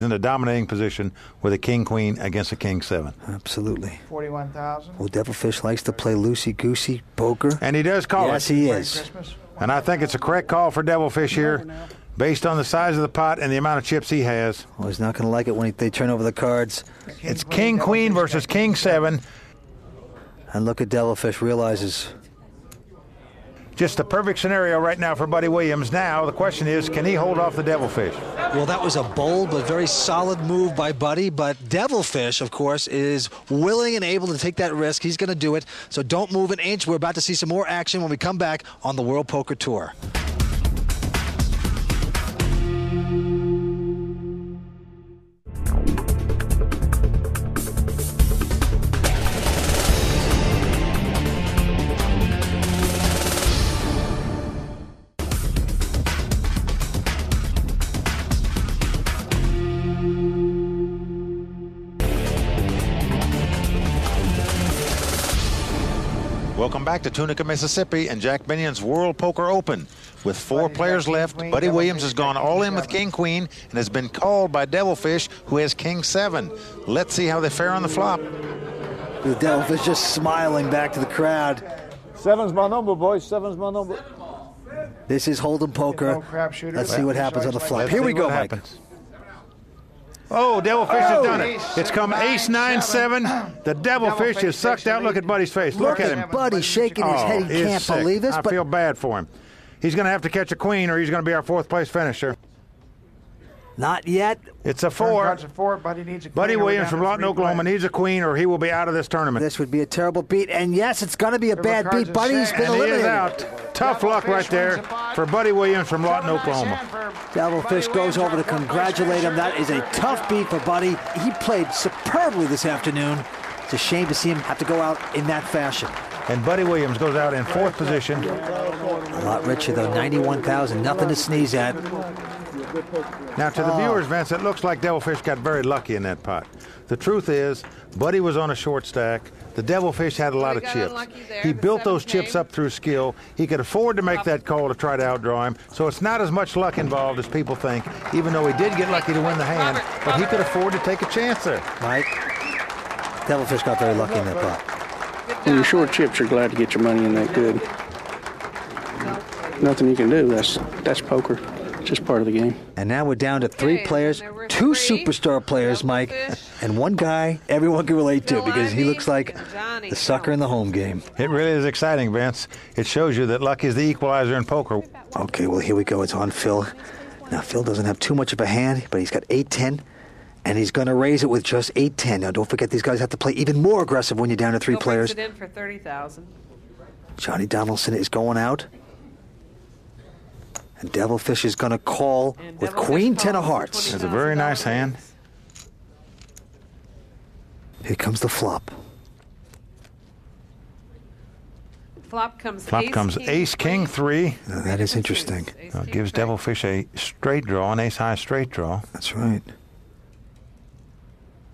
in a dominating position with a king-queen against a king-7. Absolutely. 41,000. Well, Devilfish likes to play loosey-goosey poker. And he does call it. Yes, he is. And I think it's a correct call for Devilfish here, based on the size of the pot and the amount of chips he has. Well, he's not going to like it when they turn over the cards. It's king-queen versus king-7. And look at Devilfish, realizes. Just the perfect scenario right now for Buddy Williams. Now, the question is, can he hold off the Devilfish? Well, that was a bold but very solid move by Buddy, but Devilfish, of course, is willing and able to take that risk. He's going to do it, so don't move an inch. We're about to see some more action when we come back on the World Poker Tour. Welcome back to Tunica, Mississippi, and Jack Binions World Poker Open. With 4 players left, Buddy Williams has gone all in with king-queen and has been called by Devilfish, who has king-7. Let's see how they fare on the flop. The Devilfish just smiling back to the crowd. 7's my number, boys. 7's my number. This is Hold'em poker. Let's see what happens on the flop. Here we go, Mike. Oh, Devilfish has done it. It's come ace-9-7. The Devilfish is sucked out. Look at Buddy's face. Look at him. Buddy shaking his head. He can't believe this. I feel bad for him. He's going to have to catch a queen or he's going to be our 4th place finisher. Not yet. It's a 4. Buddy needs a queen. Buddy Williams from Lawton, Oklahoma needs a queen or he will be out of this tournament. This would be a terrible beat. And yes, it's going to be a bad beat. Buddy's been eliminated. He is out. Tough luck right there for Buddy Williams from Lawton, Oklahoma. Devilfish goes over to congratulate him. That is a tough beat for Buddy. He played superbly this afternoon. It's a shame to see him have to go out in that fashion. And Buddy Williams goes out in 4th position. A lot richer, though. 91,000. Nothing to sneeze at. Now, to the viewers, Vince, it looks like Devilfish got very lucky in that pot. The truth is, Buddy was on a short stack. The Devilfish had a lot of chips. He built those chips up through skill. He could afford to make that call to try to outdraw him. So it's not as much luck involved as people think, even though he did get lucky to win the hand. But he could afford to take a chance there. Right. Devilfish got very lucky in that pot. When you're short chips, you're glad to get your money in that good. Nothing you can do. That's poker. It's just part of the game. And now we're down to 3 players, 2 superstar players, Mike, and 1 guy everyone can relate to because he looks like the sucker in the home game. It really is exciting, Vince. It shows you that luck is the equalizer in poker. Okay, well, here we go. It's on Phil. Now, Phil doesn't have too much of a hand, but he's got 8-10, and he's going to raise it with just 8-10. Now, don't forget, these guys have to play even more aggressive when you're down to 3 players. It in for 30,000. Johnny Donaldson is going out. And Devilfish is going to call with Queen 10 of hearts. It's a very nice hand. Here comes the flop. Flop comes ace, king 3. Now, that is interesting. Gives Devilfish a straight draw, an ace-high straight draw. That's right.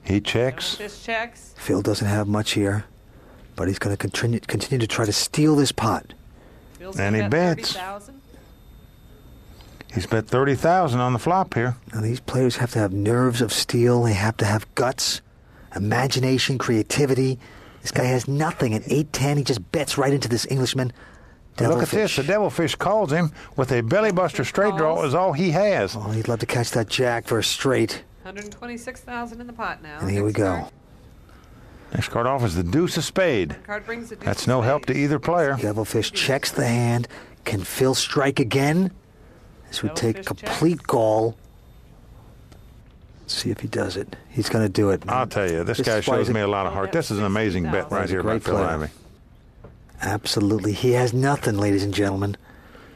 He checks. This checks. Phil doesn't have much here, but he's going to continue to try to steal this pot. And he bets. He's bet 30,000 on the flop here. Now, these players have to have nerves of steel. They have to have guts, imagination, creativity. This guy has nothing. At 8-10, he just bets right into this Englishman. Look at this. The Devilfish calls him with a belly buster straight draw is all he has. Oh, he'd love to catch that jack for a straight. 126,000 in the pot now. And here we go. Next card off is the deuce of spade. That's no help to either player. Devilfish checks the hand. Can Phil strike again? This would take complete gall. Let's see if he does it. He's going to do it. I'll tell you, this guy shows me a lot of heart. This is an amazing bet right here by Phil Ivey. Absolutely. He has nothing, ladies and gentlemen.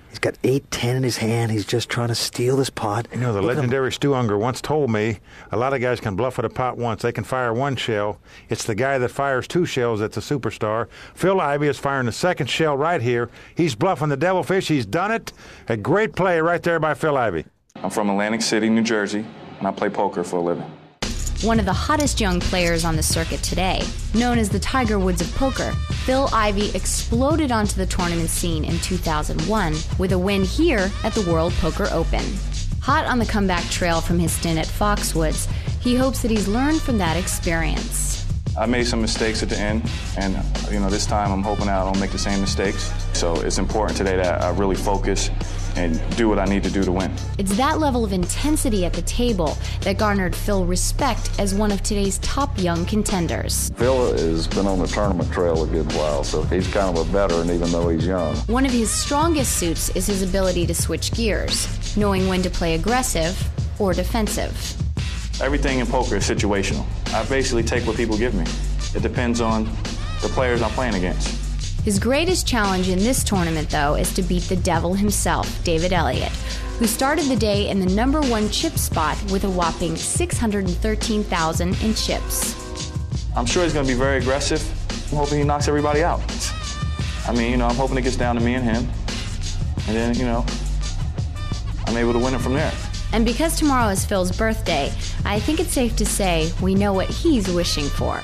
He's got 8-10 in his hand. He's just trying to steal this pot. You know, the legendary Stu Unger once told me a lot of guys can bluff at a pot once. They can fire 1 shell. It's the guy that fires 2 shells that's a superstar. Phil Ivey is firing the 2nd shell right here. He's bluffing the Devilfish. He's done it. A great play right there by Phil Ivey. I'm from Atlantic City, New Jersey, and I play poker for a living. One of the hottest young players on the circuit today, known as the Tiger Woods of poker, Phil Ivey exploded onto the tournament scene in 2001 with a win here at the World Poker Open. Hot on the comeback trail from his stint at Foxwoods, he hopes that he's learned from that experience. I made some mistakes at the end, and this time I'm hoping that I don't make the same mistakes. So it's important today that I really focus and do what I need to do to win. It's that level of intensity at the table that garnered Phil respect as one of today's top young contenders. Phil has been on the tournament trail a good while, so he's kind of a veteran even though he's young. One of his strongest suits is his ability to switch gears, knowing when to play aggressive or defensive. Everything in poker is situational. I basically take what people give me. It depends on the players I'm playing against. His greatest challenge in this tournament, though, is to beat the devil himself, David Elliott, who started the day in the #1 chip spot with a whopping 613,000 in chips. I'm sure he's going to be very aggressive. I'm hoping he knocks everybody out. I mean, I'm hoping it gets down to me and him. And then, I'm able to win it from there. And because tomorrow is Phil's birthday, I think it's safe to say we know what he's wishing for.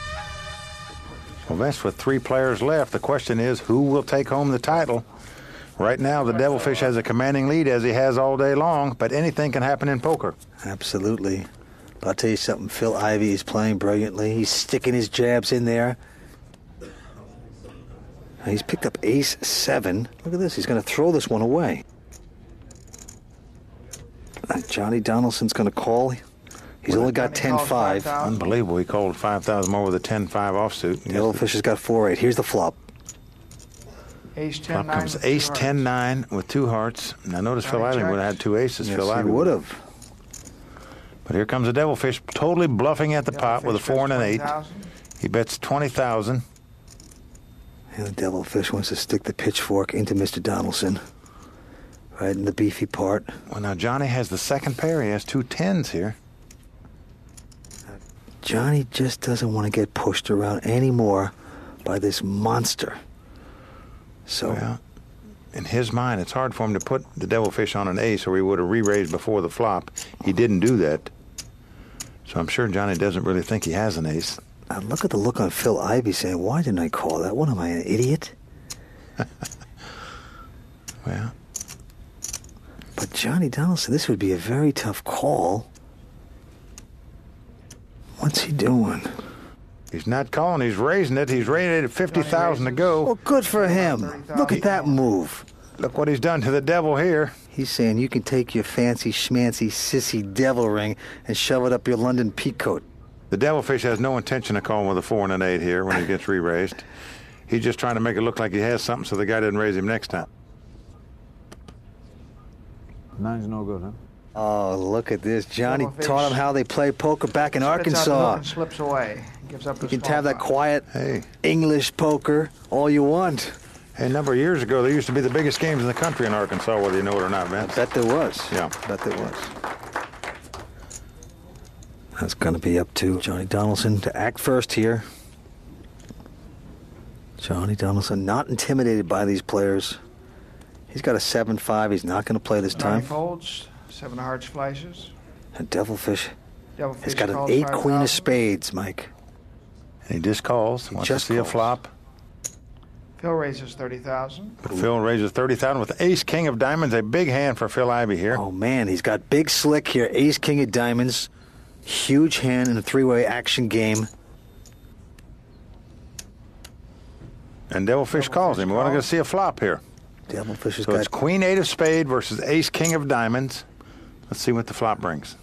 Well, Vince, with 3 players left, the question is who will take home the title? Right now, the Devilfish has a commanding lead as he has all day long, but anything can happen in poker. Absolutely. But I'll tell you something, Phil Ivey is playing brilliantly. He's sticking his jabs in there. He's picked up ace-7. Look at this, he's going to throw this one away. Johnny Donaldson's going to call. He's only got 10-5. Unbelievable. He called 5,000 more with a 10-5 offsuit. Devilfish has got 4-8. Here's the flop. Ace-10-9. Flop comes ace-10-9 with 2 hearts. Now notice Phil Ivey would have had 2 aces. Yes, Phil Ivey would have. But here comes the Devilfish, totally bluffing at the pot with a 4 and an 8. He bets 20,000. And the Devilfish wants to stick the pitchfork into Mr. Donaldson. Right in the beefy part. Well, now Johnny has the second pair. He has 2 10s here. Johnny just doesn't want to get pushed around anymore by this monster. So, well, in his mind, it's hard for him to put the Devilfish on an ace or he would have re-raised before the flop. He didn't do that. So I'm sure Johnny doesn't really think he has an ace. Now look at the look on Phil Ivey saying, why didn't I call that? What am I, an idiot? Well. But Johnny Donaldson, this would be a very tough call. What's he doing? He's not calling. He's raising it. He's rated at 50,000 to go. Well, good for him. Look at that move. Look what he's done to the devil here. He's saying you can take your fancy schmancy sissy devil ring and shove it up your London peacoat. The Devilfish has no intention of calling with a 4 and an 8 here when he gets re-raised. He's just trying to make it look like he has something so the guy doesn't raise him next time. 9's no good, huh? Oh, look at this. Johnny taught him how they play poker back in Arkansas. Out the hook and slips away. Gives up you can have that quiet English poker all you want. Hey, a number of years ago, there used to be the biggest games in the country in Arkansas, whether you know it or not, Vince. I bet there was. Yeah. I bet there was. That's going to be up to Johnny Donaldson to act first here. Johnny Donaldson not intimidated by these players. He's got a 7-5. He's not going to play this time. 9 folds, 7 of hearts flashes. And Devilfish has got an calls 8 5,000. queen of spades, Mike. And he just calls. Wants to see a flop. Phil raises 30,000. But Phil raises 30,000 with ace king of diamonds. A big hand for Phil Ivey here. Oh, man. He's got big slick here. Ace king of diamonds. Huge hand in a 3-way action game. And Devilfish calls him. We want to go see a flop here. Devilfish has so got... it's queen 8 of spade versus ace king of diamonds. Let's see what the flop brings.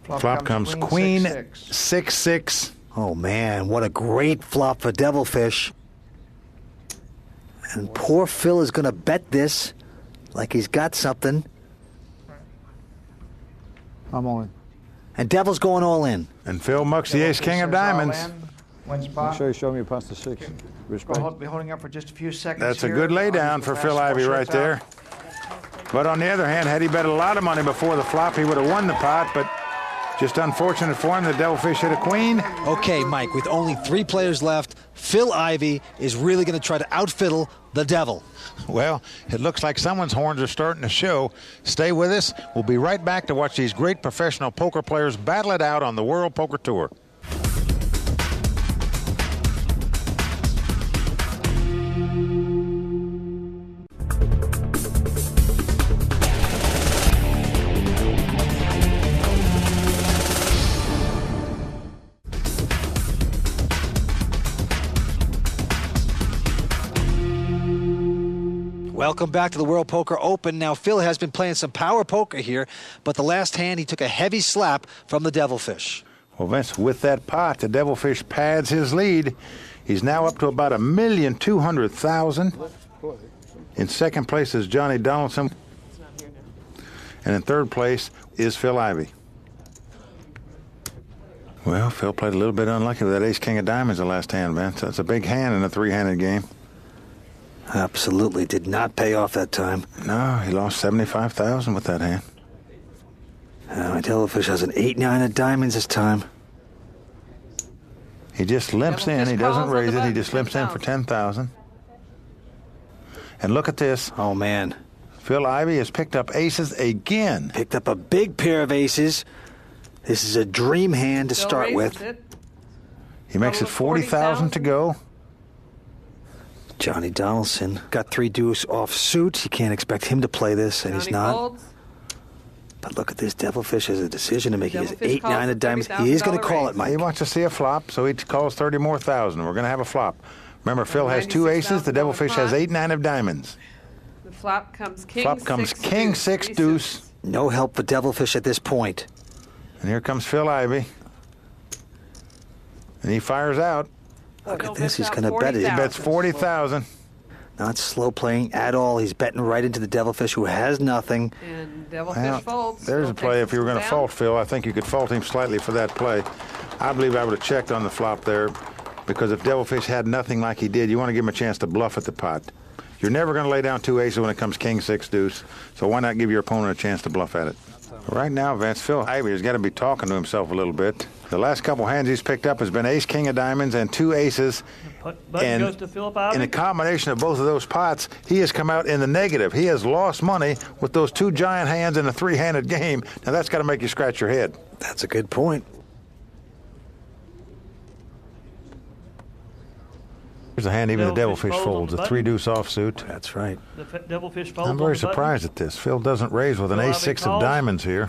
Flop comes queen 6-6. Oh, man, what a great flop for Devilfish. And poor Phil is going to bet this like he's got something. I'm all in. And Devil's going all in. And Phil mucks the ace king of diamonds. Wins pot. Make sure you show me past the 6. Respect. We'll be holding up for just a few seconds. That's a here. good laydown for Phil Ivey right there. But on the other hand, had he bet a lot of money before the flop, he would have won the pot, but just unfortunate for him, the Devilfish hit a queen. Okay, Mike, with only 3 players left, Phil Ivey is really going to try to outfiddle the devil. Well, it looks like someone's horns are starting to show. Stay with us. We'll be right back to watch these great professional poker players battle it out on the World Poker Tour. Welcome back to the World Poker Open. Now, Phil has been playing some power poker here, but the last hand he took a heavy slap from the Devilfish. Well, Vince, with that pot, the Devilfish pads his lead. He's now up to about 1,200,000. In second place is Johnny Donaldson. And in third place is Phil Ivey. Well, Phil played a little bit unlucky with that ace-king of diamonds the last hand, Vince. That's a big hand in a three-handed game. Absolutely did not pay off that time. No, he lost 75,000 with that hand. My Devilfish has an 8-9 of diamonds this time. He just limps in. He doesn't raise it. He just limps in for 10,000. And look at this. Oh, man. Phil Ivey has picked up aces again. Picked up a big pair of aces. This is a dream hand to start with. He makes it 40,000 to go. Johnny Donaldson got 3 deuce off suit. You can't expect him to play this, and he's not. But look at this. Devilfish has a decision to make. He has 8-9 of diamonds. He is going to call it, Mike. He wants to see a flop, so he calls 30 more thousand. We're going to have a flop. Remember, Phil has 2 aces. The Devilfish has 8-9 of diamonds. The flop comes king. Flop comes king 6 deuce. No help for Devilfish at this point. And here comes Phil Ivey. And he fires out. Look at this. He's going to bet it. He bets 40,000. Not slow playing at all. He's betting right into the Devilfish, who has nothing. And Devilfish folds. There's a play. If you were going to fault Phil, I think you could fault him slightly for that play. I believe I would have checked on the flop there, because if Devilfish had nothing like he did, you want to give him a chance to bluff at the pot. You're never going to lay down 2 aces when it comes king 6 deuce, so why not give your opponent a chance to bluff at it? Right now, Vince, Phil Ivey has got to be talking to himself a little bit. The last couple hands he's picked up has been ace king of diamonds and 2 aces. Button goes to Philip Ivey. In a combination of both of those pots, he has come out in the negative. He has lost money with those 2 giant hands in a 3-handed game. Now that's got to make you scratch your head. That's a good point. Here's a hand even the Devilfish folds, a 3 deuce offsuit. That's right. The Devilfish folds. I'm very surprised at this. Phil doesn't raise with an ace 6 of diamonds here.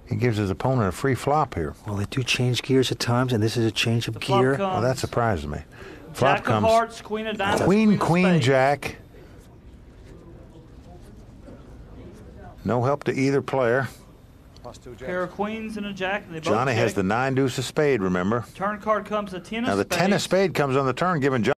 He gives his opponent a free flop here. Well, they do change gears at times, and this is a change of gear. Well, that surprises me. Flop Jack comes of hearts, queen of diamonds, queen, jack. No help to either player. Pair of queens and a jack. And they both Johnny has the 9 deuce of spade, remember? Turn card comes a 10 of spades. Now the 10 of spade comes on the turn, giving Johnny